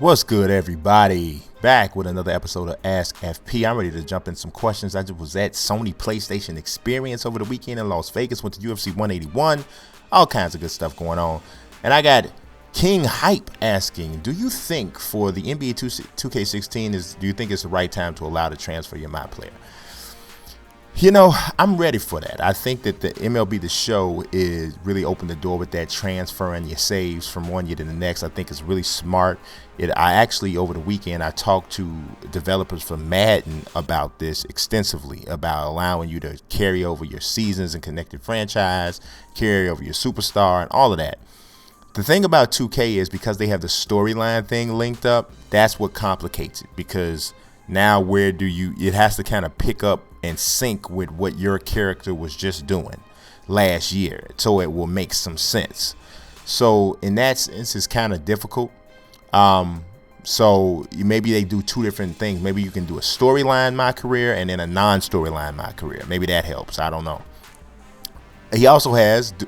What's good, everybody? Back with another episode of AskFP. I'm ready to jump in some questions. I just was at Sony PlayStation Experience over the weekend in Las Vegas. Went to UFC 181. All kinds of good stuff going on. And I got King Hype asking, do you think for the NBA 2K16, do you think it's the right time to allow to transfer your my player? You know, I'm ready for that. I think that the MLB The Show is really opened the door with that transferring your saves from one year to the next. I think it's really smart. I actually, over the weekend, I talked to developers for Madden about this extensively, about allowing you to carry over your seasons and connected franchise, carry over your superstar, and all of that. The thing about 2K is because they have the storyline thing linked up, that's what complicates it, because now it has to kind of pick up and sync with what your character was just doing last year, so it will make some sense. So in that sense, it's kind of difficult. So maybe they do two different things. Maybe you can do a storyline my career and then a non-storyline my career. Maybe that helps. I don't know. He also has, do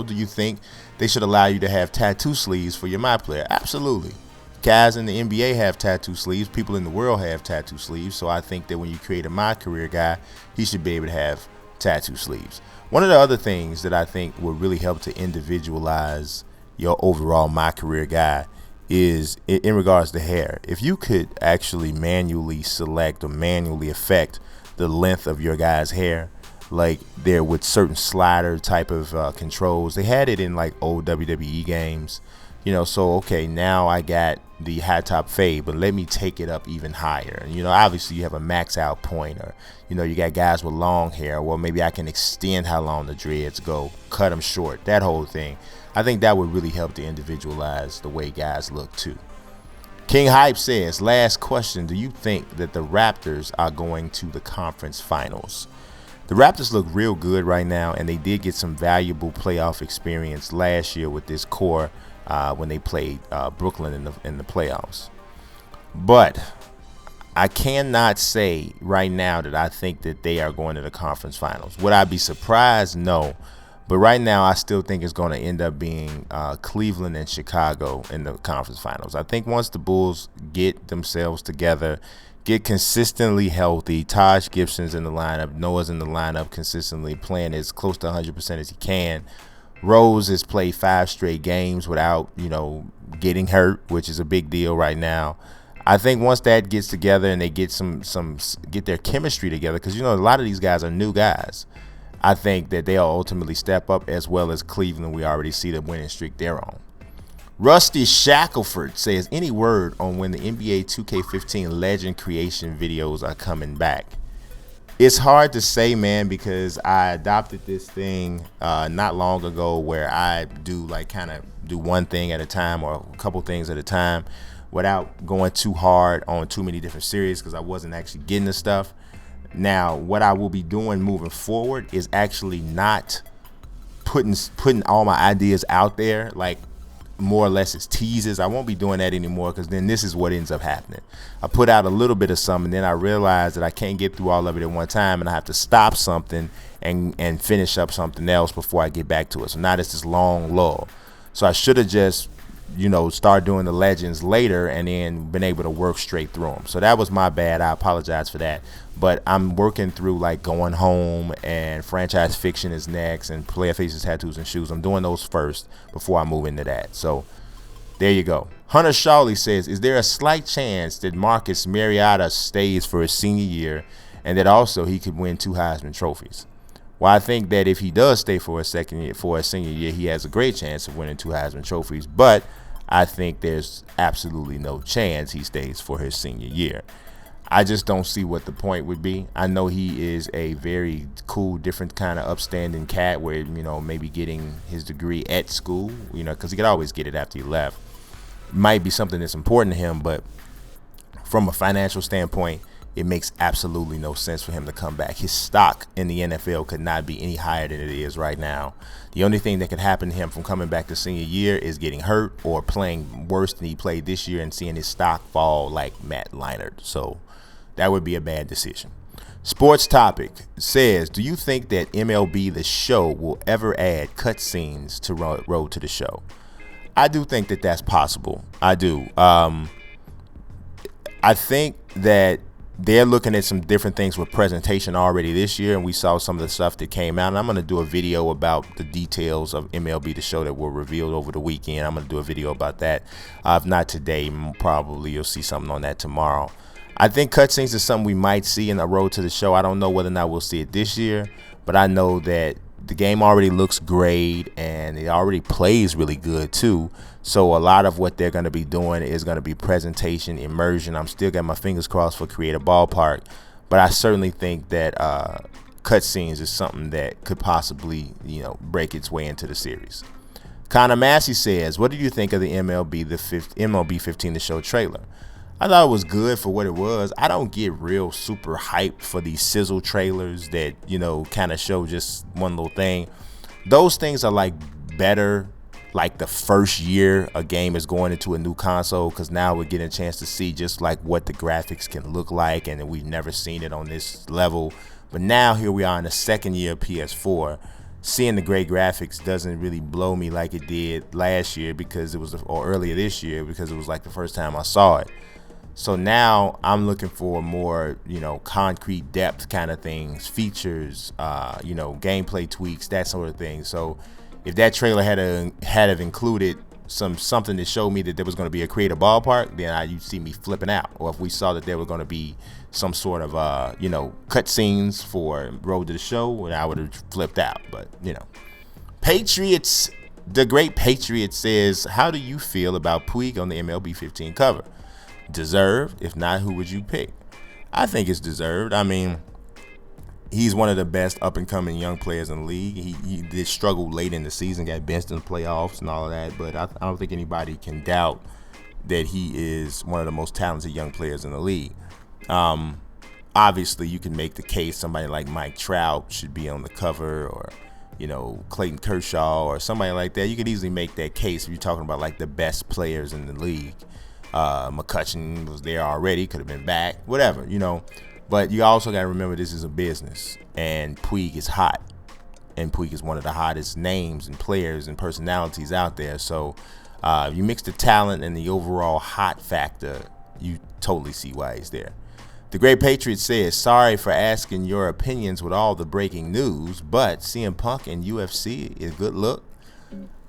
you think they should allow you to have tattoo sleeves for your my player? Absolutely. Guys in the NBA have tattoo sleeves. People in the world have tattoo sleeves. So I think that when you create a my career guy, he should be able to have tattoo sleeves. One of the other things that I think would really help to individualize your overall my career guy is in regards to hair. If you could actually manually select or manually affect the length of your guy's hair, like there with certain slider type of controls. They had it in like old WWE games. You know, so okay, now I got the high top fade, but let me take it up even higher. You know, obviously you have a max out point, or you know, you got guys with long hair. Well, maybe I can extend how long the dreads go, cut them short, that whole thing. I think that would really help to individualize the way guys look too. King Hype says, last question, do you think that the Raptors are going to the conference finals? The Raptors look real good right now, and they did get some valuable playoff experience last year with this core when they played Brooklyn in the playoffs. But I cannot say right now that I think that they are going to the conference finals. Would I be surprised? No. But right now, I still think it's going to end up being Cleveland and Chicago in the conference finals. I think once the Bulls get themselves together, get consistently healthy, Taj Gibson's in the lineup, Noah's in the lineup consistently, playing as close to 100% as he can. Rose has played 5 straight games without, you know, getting hurt, which is a big deal right now. I think once that gets together and they get get their chemistry together, because you know a lot of these guys are new guys, I think that they'll ultimately step up, as well as Cleveland. We already see the winning streak they're on. Rusty Shackleford says, any word on when the NBA 2K15 legend creation videos are coming back? It's hard to say, man, because I adopted this thing not long ago where I do like kind of do one thing at a time or a couple things at a time without going too hard on too many different series, because I wasn't actually getting the stuff. Now, what I will be doing moving forward is actually not putting all my ideas out there, like more or less as teasers. I won't be doing that anymore, because then this is what ends up happening. I put out a little bit of something, then I realize that I can't get through all of it at one time, and I have to stop something and finish up something else before I get back to it. So now it's this long lull. So I should have just, you know, start doing the legends later and then been able to work straight through them. So that was my bad. I apologize for that. But I'm working through like Going Home and Franchise Fiction is next, and Player Faces, Tattoos, and Shoes. I'm doing those first before I move into that. So there you go. Hunter Shawley says, is there a slight chance that Marcus Mariota stays for his senior year and that also he could win 2 Heisman trophies? Well, I think that if he does stay for his senior year, he has a great chance of winning 2 Heisman trophies. But I think there's absolutely no chance he stays for his senior year. I just don't see what the point would be. I know he is a very cool, different kind of upstanding cat where, you know, maybe getting his degree at school, you know, because he could always get it after he left. Might be something that's important to him, but from a financial standpoint, it makes absolutely no sense for him to come back. His stock in the NFL could not be any higher than it is right now. The only thing that could happen to him from coming back to senior year is getting hurt or playing worse than he played this year and seeing his stock fall like Matt Leinart. So that would be a bad decision. Sports Topic says, do you think that MLB The Show will ever add cutscenes to Road to the Show? I do think that that's possible. I do. I think that they're looking at some different things with presentation already this year, and we saw some of the stuff that came out. And I'm going to do a video about the details of MLB The Show that were revealed over the weekend. I'm going to do a video about that. If not today, probably you'll see something on that tomorrow. I think cutscenes is something we might see in the road to the show. I don't know whether or not we'll see it this year, but I know that the game already looks great and it already plays really good too. So a lot of what they're going to be doing is going to be presentation, immersion. I'm still got my fingers crossed for Creative Ballpark, but I certainly think that cutscenes is something that could possibly, break its way into the series. Connor Massey says, what do you think of the MLB 15 The Show trailer? I thought it was good for what it was. I don't get real super hyped for these sizzle trailers that, kind of show just one little thing. Those things are like better like the first year a game is going into a new console, because now we're getting a chance to see just like what the graphics can look like, and we've never seen it on this level. But now here we are in the second year of PS4. Seeing the great graphics doesn't really blow me like it did last year, because it was, or earlier this year, because it was like the first time I saw it. So now I'm looking for more, concrete depth kind of things, features, gameplay tweaks, that sort of thing. So if that trailer had have included something to show me that there was going to be a Creative Ballpark, then you'd see me flipping out. Or if we saw that there were going to be some sort of, cut scenes for Road to the Show, I would have flipped out. But, Patriots, the great Patriot says, how do you feel about Puig on the MLB 15 cover? Deserved? If not, who would you pick? I think it's deserved. I mean, he's one of the best up-and-coming young players in the league. He did struggle late in the season, got benched in the playoffs and all of that, but I don't think anybody can doubt that he is one of the most talented young players in the league. Obviously, you can make the case somebody like Mike Trout should be on the cover, or Clayton Kershaw or somebody like that. You could easily make that case if you're talking about like the best players in the league. McCutcheon was there already, could have been back, whatever, But you also got to remember this is a business, and Puig is hot. And Puig is one of the hottest names and players and personalities out there. So you mix the talent and the overall hot factor, you totally see why he's there. The great Patriot says, sorry for asking your opinions with all the breaking news, but CM Punk in UFC is a good look.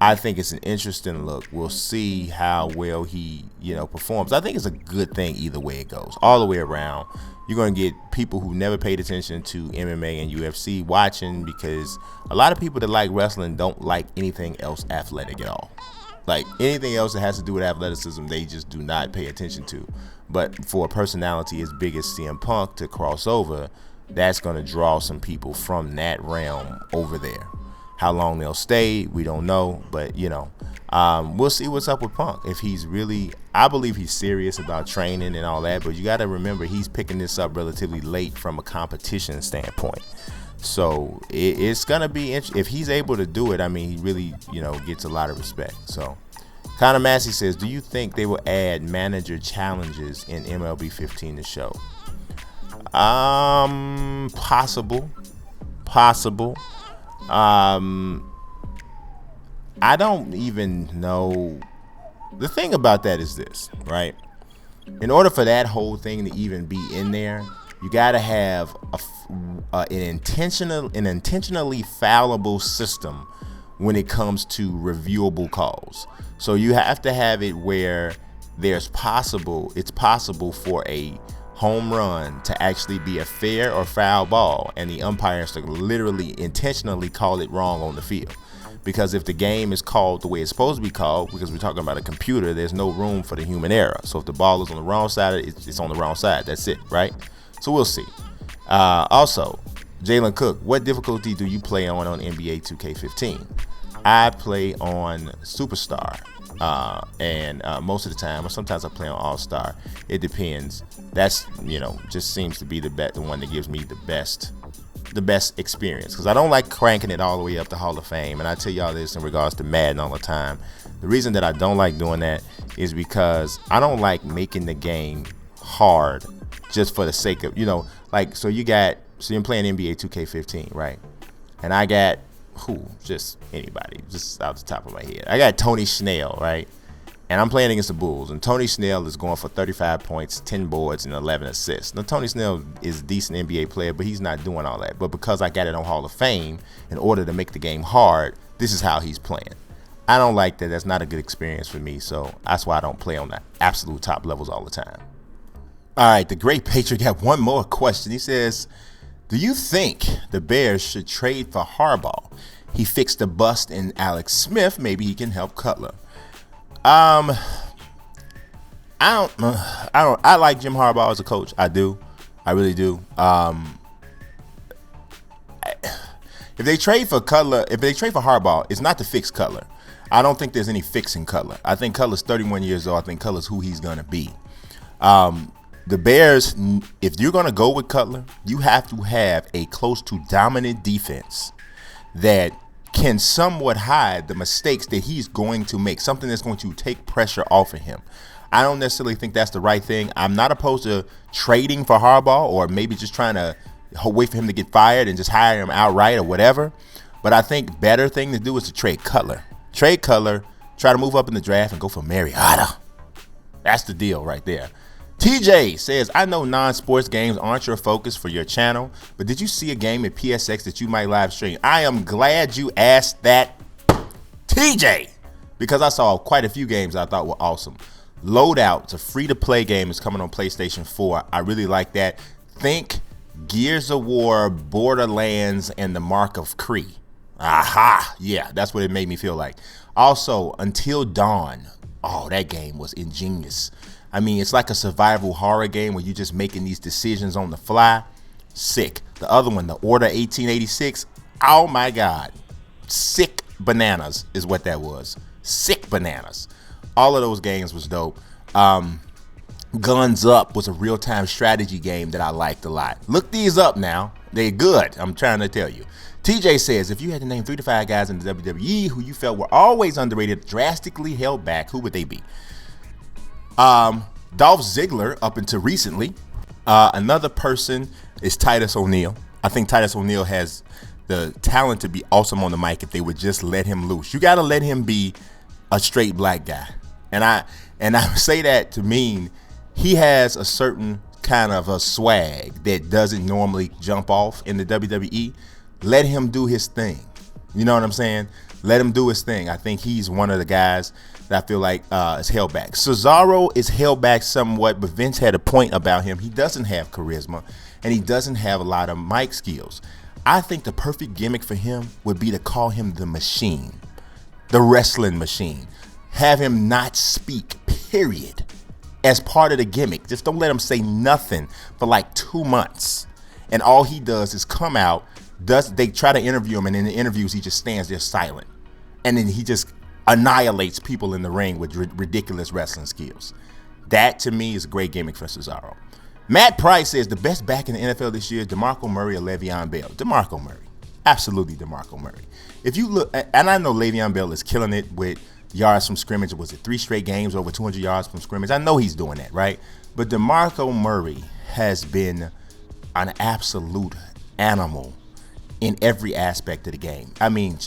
I think it's an interesting look. We'll see how well he, performs. I think it's a good thing either way it goes, all the way around. You're going to get people who never paid attention to MMA and UFC watching, because a lot of people that like wrestling don't like anything else athletic at all. Like anything else that has to do with athleticism, they just do not pay attention to. But for a personality as big as CM Punk to cross over, that's going to draw some people from that realm over there. How long they'll stay, we don't know, but we'll see what's up with Punk. If he's really, I believe he's serious about training and all that, but you got to remember he's picking this up relatively late from a competition standpoint. So it's gonna be if he's able to do it. I mean, he really gets a lot of respect. So Connor Massey says, do you think they will add manager challenges in MLB 15 The Show? Possible. I don't even know. The thing about that is this, right? In order for that whole thing to even be in there, you got to have an intentionally fallible system when it comes to reviewable calls. So you have to have it where it's possible for a home run to actually be a fair or foul ball, and the umpires to literally intentionally call it wrong on the field. Because if the game is called the way it's supposed to be called, because we're talking about a computer, there's no room for the human error. So if the ball is on the wrong side, it's on the wrong side. That's it, right? So we'll see. Also, Jalen Cook, what difficulty do you play on NBA 2K15? I play on Superstar. And most of the time, or sometimes I play on All-Star. It depends. That's just seems to be the one that gives me the best experience, because I don't like cranking it all the way up to Hall of Fame. And I tell y'all this in regards to Madden all the time. The reason that I don't like doing that is because I don't like making the game hard just for the sake of so you're playing NBA 2K15, right? And I got just anybody, just out the top of my head. I got Tony Schnell, right? and I'm playing against the Bulls, and Tony Snell is going for 35 points, 10 boards, and 11 assists. Now, Tony Snell is a decent NBA player, but he's not doing all that. But because I got it on Hall of Fame, in order to make the game hard, this is how he's playing. I don't like that. That's not a good experience for me, so that's why I don't play on the absolute top levels all the time. All right, the Great Patriot got one more question. He says, do you think the Bears should trade for Harbaugh? He fixed the bust in Alex Smith. Maybe he can help Cutler. I like Jim Harbaugh as a coach. I do. I really do. If they trade for Cutler, if they trade for Harbaugh, it's not to fix Cutler. I don't think there's any fixing Cutler. I think Cutler's 31 years old. I think Cutler's who he's going to be. The Bears, if you're going to go with Cutler, you have to have a close to dominant defense that can somewhat hide the mistakes that he's going to make, something that's going to take pressure off of him. I don't necessarily think that's the right thing. I'm not opposed to trading for Harbaugh or maybe just trying to wait for him to get fired and just hire him outright or whatever. But I think better thing to do is to trade Cutler. Trade Cutler, try to move up in the draft and go for Mariota. That's the deal right there. TJ says, I know non-sports games aren't your focus for your channel, but did you see a game at PSX that you might live stream? I am glad you asked that, TJ, because I saw quite a few games I thought were awesome. Loadout, it's a free-to-play game. It's coming on PlayStation 4. I really like that. Think Gears of War, Borderlands, and the Mark of Cree. Aha! Yeah, that's what it made me feel like. Also, Until Dawn. Oh, that game was ingenious. I mean, it's like a survival horror game where you're just making these decisions on the fly. Sick. The other one, The Order 1886. Oh, my God. Sick bananas is what that was. Sick bananas. All of those games was dope. Guns Up was a real-time strategy game that I liked a lot. Look these up now. They're good. I'm trying to tell you. TJ says, if you had to name 3 to 5 guys in the WWE who you felt were always underrated, drastically held back, who would they be? Dolph Ziggler up until recently. Another person is Titus O'Neil. I think Titus O'Neil has the talent to be awesome on the mic if they would just let him loose. You got to let him be a straight black guy. And I say that to mean he has a certain kind of a swag that doesn't normally jump off in the WWE. Let him do his thing. You know what I'm saying? Let him do his thing. I think he's one of the guys that I feel like is held back. Cesaro is held back somewhat, but Vince had a point about him. He doesn't have charisma, and he doesn't have a lot of mic skills. I think the perfect gimmick for him would be to call him the Machine, the wrestling machine. Have him not speak, period, as part of the gimmick. Just don't let him say nothing for like 2 months. And all he does is come out, they try to interview him, and in the interviews, he just stands there silent. And then he just annihilates people in the ring with ridiculous wrestling skills. That, to me, is a great gimmick for Cesaro. Matt Price says the best back in the NFL this year is DeMarco Murray or Le'Veon Bell. DeMarco Murray. Absolutely DeMarco Murray. If you look, and I know Le'Veon Bell is killing it with yards from scrimmage. Was it 3 straight games over 200 yards from scrimmage? I know he's doing that, right? But DeMarco Murray has been an absolute animal in every aspect of the game. I mean,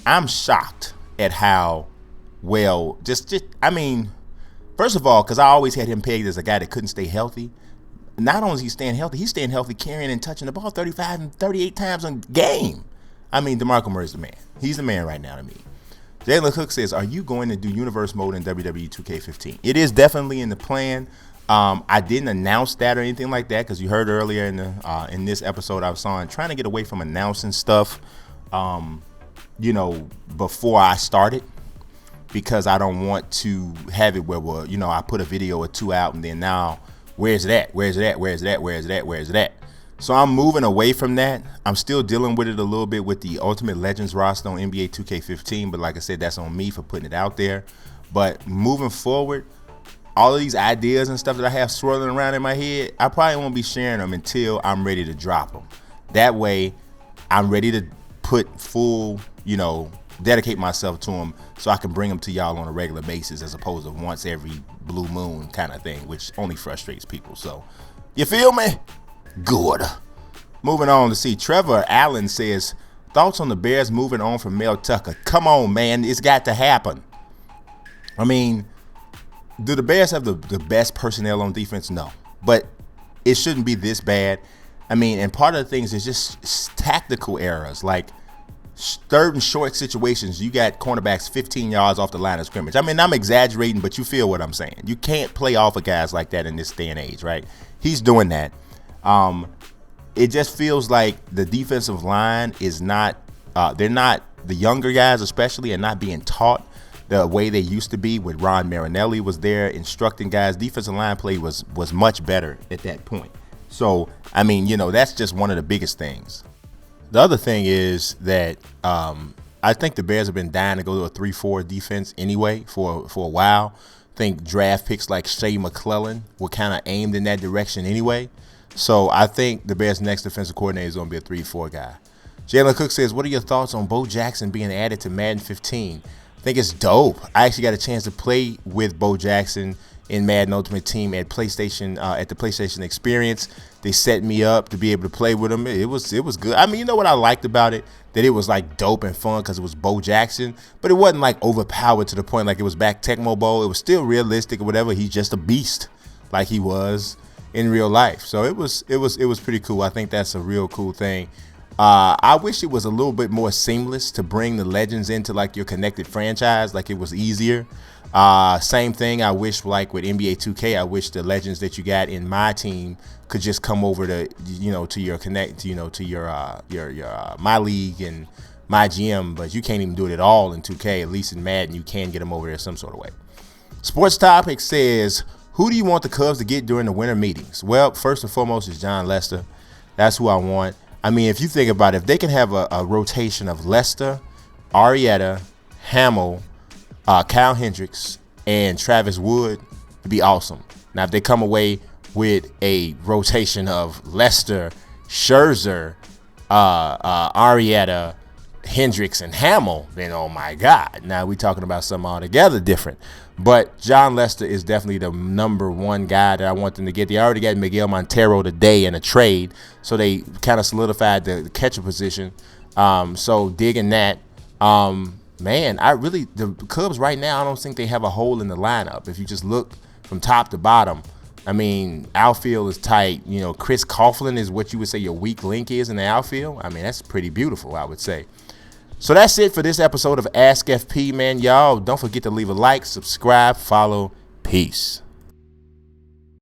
I'm shocked at how well, I mean, first of all, because I always had him pegged as a guy that couldn't stay healthy. Not only is he staying healthy, carrying and touching the ball 35 and 38 times a game. I mean, DeMarco Murray's the man. He's the man right now to me. Jalen Cook says, are you going to do universe mode in WWE2K15? It is definitely in the plan. I didn't announce that or anything like that because you heard earlier in this episode I was on trying to get away from announcing stuff, before I started, because I don't want to have it where I put a video or 2 out and then now where's it at? So I'm moving away from that. I'm still dealing with it a little bit with the Ultimate Legends roster on NBA 2K15, but like I said, that's on me for putting it out there. But moving forward, all of these ideas and stuff that I have swirling around in my head, I probably won't be sharing them until I'm ready to drop them. That way, I'm ready to put full, dedicate myself to them so I can bring them to y'all on a regular basis as opposed to once every blue moon kind of thing, which only frustrates people. So, you feel me? Good. Moving on to see Trevor Allen says, thoughts on the Bears moving on from Mel Tucker? Come on, man. It's got to happen. I mean, do the Bears have the best personnel on defense? No. But it shouldn't be this bad. I mean, and part of the things is just tactical errors. Like, third and short situations, you got cornerbacks 15 yards off the line of scrimmage. I mean, I'm exaggerating, but you feel what I'm saying. You can't play off of guys like that in this day and age, right? He's doing that. It just feels like the defensive line is not, they're not, the younger guys especially are not being taught the way they used to be. With Ron Marinelli was there instructing guys. Defensive line play was much better at that point. So, I mean, you know, that's just one of the biggest things. The other thing is that I think the Bears have been dying to go to a 3-4 defense anyway for a while. I think draft picks like Shea McClellan were kind of aimed in that direction anyway. So I think the Bears' next defensive coordinator is going to be a 3-4 guy. Jalen Cook says, what are your thoughts on Bo Jackson being added to Madden 15? I think it's dope. I actually got a chance to play with Bo Jackson in Madden Ultimate Team at PlayStation, at the PlayStation Experience. They set me up to be able to play with him. It was good. I mean, you know what I liked about it? That it was like dope and fun because it was Bo Jackson, but it wasn't like overpowered to the point like it was back Tecmo Bowl. It was still realistic or whatever. He's just a beast like he was in real life. So it was pretty cool. I think that's a real cool thing. I wish it was a little bit more seamless to bring the legends into like your connected franchise, like it was easier. Same thing. I wish, like with NBA 2K, I wish the legends that you got in my team could just come over to, you know, to your connect, you know, to your my league and my GM, but you can't even do it at all in 2K. At least in Madden, you can get them over there some sort of way. Sports Topic says, who do you want the Cubs to get during the winter meetings? Well, first and foremost is John Lester. That's who I want. I mean, if you think about it, if they can have a rotation of Lester, Arrieta, Hamill, Kyle Hendricks, and Travis Wood, it'd be awesome. Now, if they come away with a rotation of Lester, Scherzer, Arrieta, Hendricks, and Hamill, then oh my God. Now we're talking about something altogether different. But John Lester is definitely the #1 guy that I want them to get. They already got Miguel Montero today in a trade, so they kind of solidified the catcher position. So digging that. Man, the Cubs right now, I don't think they have a hole in the lineup. If you just look from top to bottom, I mean, outfield is tight. You know, Chris Coughlin is what you would say your weak link is in the outfield. I mean, that's pretty beautiful, I would say. So that's it for this episode of Ask FP, man. Y'all, don't forget to leave a like, subscribe, follow. Peace.